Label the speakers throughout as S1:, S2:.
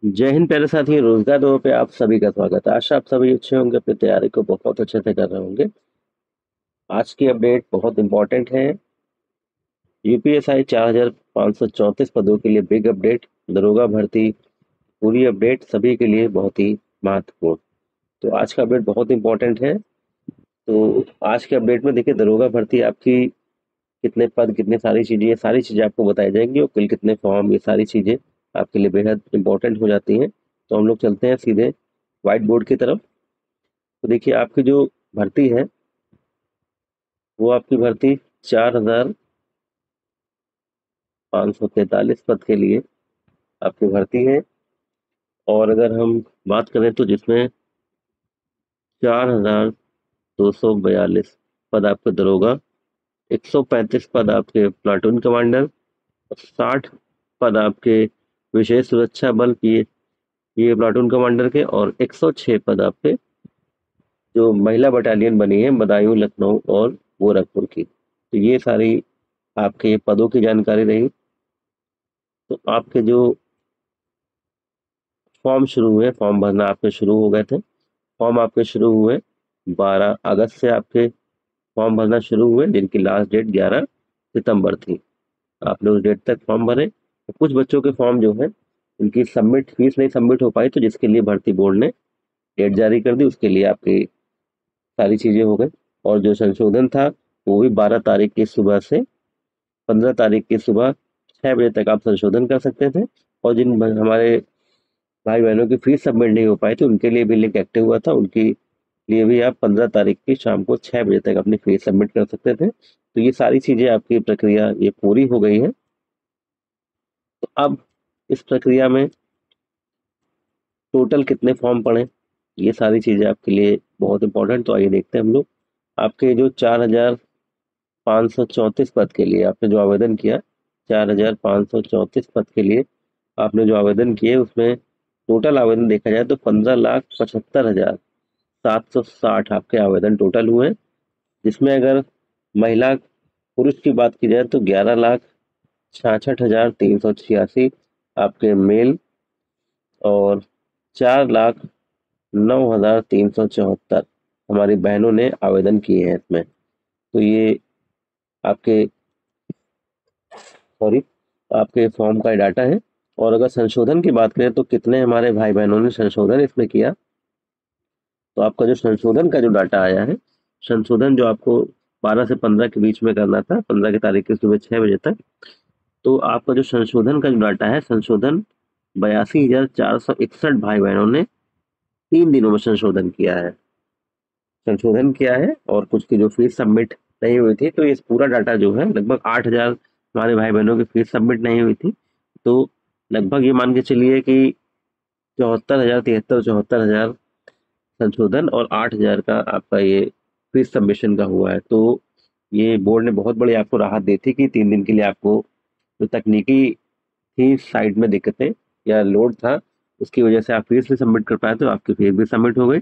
S1: जय हिंद प्यारे साथी, रोजगार दो पे आप सभी का स्वागत है। आशा आप सभी अच्छे होंगे, अपनी तैयारी को बहुत अच्छे से कर रहे होंगे। आज की अपडेट बहुत इंपॉर्टेंट है। यूपीएसआई 4534 पदों के लिए बिग अपडेट। दरोगा भर्ती पूरी अपडेट सभी के लिए बहुत ही महत्वपूर्ण। तो आज का अपडेट बहुत इंपॉर्टेंट है। तो आज के अपडेट में देखिए, दरोगा भर्ती आपकी कितने पद, कितनी सारी चीजें, ये सारी चीजें आपको बताई जाएंगी और कुल कितने फॉर्म, ये सारी चीजें आपके लिए बेहद इंपॉर्टेंट हो जाती हैं। तो हम लोग चलते हैं सीधे व्हाइट बोर्ड की तरफ। तो देखिए, आपकी जो भर्ती है वो आपकी भर्ती 4543 पद के लिए आपकी भर्ती है। और अगर हम बात करें तो जिसमें 4242 पद आपके दरोगा, 135 पद आपके प्लाटून कमांडर, 60 पद आपके विशेष सुरक्षा बल ये प्लाटून कमांडर के, और 106 पद आपके जो महिला बटालियन बनी है बदायूं, लखनऊ और गोरखपुर की। तो ये सारी आपके पदों की जानकारी रही। तो आपके जो फॉर्म शुरू हुए, फॉर्म भरना आपके शुरू हो गए थे। फॉर्म आपके शुरू हुए 12 अगस्त से आपके फॉर्म भरना शुरू हुए, जिनकी लास्ट डेट 11 सितंबर थी। आपने उस डेट तक फॉर्म भरे। तो कुछ बच्चों के फॉर्म जो है उनकी सबमिट फीस नहीं सबमिट हो पाई, तो जिसके लिए भर्ती बोर्ड ने डेट जारी कर दी, उसके लिए आपकी सारी चीजें हो गई। और जो संशोधन था वो भी 12 तारीख की सुबह से 15 तारीख की सुबह 6 बजे तक आप संशोधन कर सकते थे। और हमारे भाई बहनों की फीस सबमिट नहीं हो पाई थी, उनके लिए भी लिंक एक्टिव हुआ था। उनकी लिए भी आप 15 तारीख की शाम को 6 बजे तक अपनी फीस सबमिट कर सकते थे। तो ये सारी चीजें, आपकी प्रक्रिया ये पूरी हो गई है। तो अब इस प्रक्रिया में टोटल कितने फॉर्म पड़े, ये सारी चीजें आपके लिए बहुत इंपॉर्टेंट। तो आइए देखते हैं हम लोग। आपके जो 4534 पद के लिए आपने जो आवेदन किया, 4534 पद के लिए आपने जो आवेदन किए, उसमें टोटल आवेदन देखा जाए तो 15,75,760 आपके आवेदन टोटल हुए। जिसमें अगर महिला पुरुष की बात की जाए तो 11,66,386 आपके मेल, और 4,09,374 हमारी बहनों ने आवेदन किए हैं इसमें। तो ये आपके सॉरी आपके फॉर्म का डाटा है। और अगर संशोधन की बात करें तो कितने हमारे भाई बहनों ने संशोधन इसमें किया, तो आपका जो संशोधन का जो डाटा आया है, संशोधन जो आपको 12 से 15 के बीच में करना था, 15 की तारीख की सुबह 6 बजे तक, तो आपका जो संशोधन का जो डाटा है, संशोधन 82,461 भाई बहनों ने 3 दिनों में संशोधन किया है। और कुछ की जो फीस सबमिट नहीं हुई थी, तो ये पूरा डाटा जो है लगभग 8,000 हमारे भाई बहनों की फीस सबमिट नहीं हुई थी। तो लगभग ये मान के चलिए कि 74,000 संशोधन और 8,000 का आपका ये फीस सबमिशन का हुआ है। तो ये बोर्ड ने बहुत बड़ी आपको राहत दी थी कि 3 दिन के लिए आपको जो तकनीकी थी साइड में दिक्कतें या लोड था, उसकी वजह से आप फीस नहीं सबमिट कर पाए, तो आपकी फीस भी सबमिट हो गई।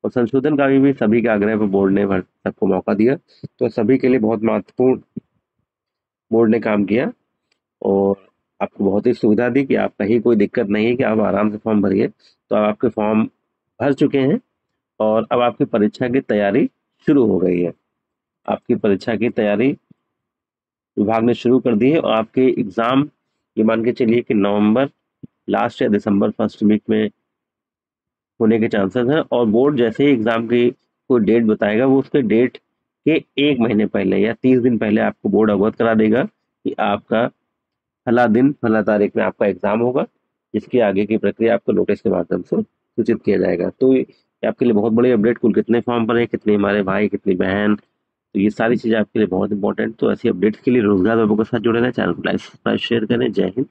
S1: और संशोधन का भी सभी के आग्रह पर बोर्ड ने सबको मौका दिया। तो सभी के लिए बहुत महत्वपूर्ण बोर्ड ने काम किया, और आपको बहुत ही सुविधा दी कि आप कहीं कोई दिक्कत नहीं है, कि आप आराम से फॉर्म भरिए। तो आप आपके फॉर्म भर चुके हैं और अब आपकी परीक्षा की तैयारी शुरू हो गई है। आपकी परीक्षा की तैयारी विभाग ने शुरू कर दी है, और आपके एग्जाम ये मान के चलिए कि नवंबर लास्ट या दिसंबर फर्स्ट वीक में होने के चांसेस हैं। और बोर्ड जैसे ही एग्जाम की कोई डेट बताएगा, वो उसके डेट के 1 महीने पहले या 30 दिन पहले आपको बोर्ड अवगत करा देगा कि आपका फला दिन फला तारीख में आपका एग्जाम होगा, जिसकी आगे की प्रक्रिया आपको नोटिस के माध्यम से सूचित किया जाएगा। तो ये आपके लिए बहुत बड़ी अपडेट, कुल कितने फॉर्म भरे, कितने हमारे भाई, कितनी बहन, तो ये सारी चीजें आपके लिए बहुत इंपॉर्टेंट। तो ऐसी अपडेट्स के लिए रोजगार वेबो के साथ जुड़े रहें, चैनल को लाइक सब्सक्राइब शेयर करें। जय हिंद।